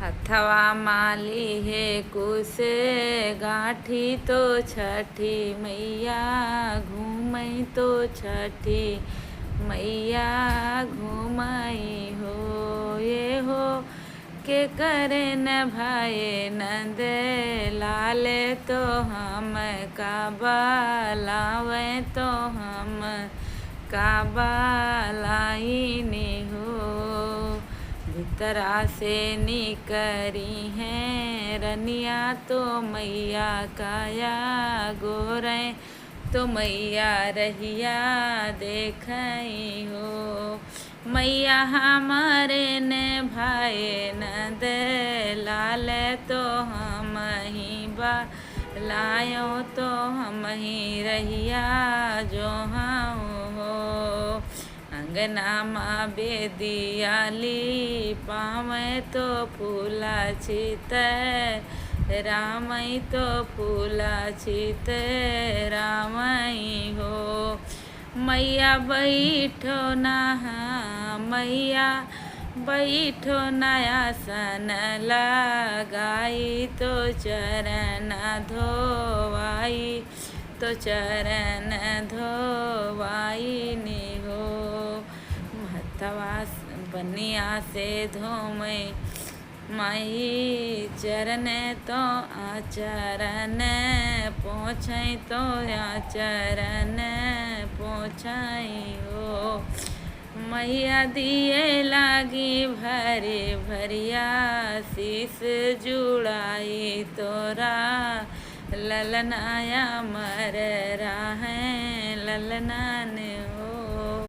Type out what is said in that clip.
हथवा माली है कुश गाठी तो छठी मैया घूमई तो छठी मैया घूमई हो ये हो के करे न भाए नंद लाल तो हम काबा लावे तो हम काबा लाइनी हो भीतरा से निकरी हैं रनिया तो मैया काया गोरे तो मैया रहिया देखई हो मैया हमारे ने भाए नंद लाल तो हम ही बा लायो तो हम ही रहिया जो हो अंगना माँ बेदियाली पावे तो फूला छित रामई तो फूला छित रामई हो मैया बैठो नहा मैया बैठो नयासन लगाई तो चरण धोवाई तो चरण धोवाई ने हो हथवा बनिया से धोमे माई चरण तो आचरण पहुँचई तो आचरण पहुँचई हो मैया दिए लागी भरी भरिया शीस जुड़ाई तोरा ललनाया मर रहा है ललना ने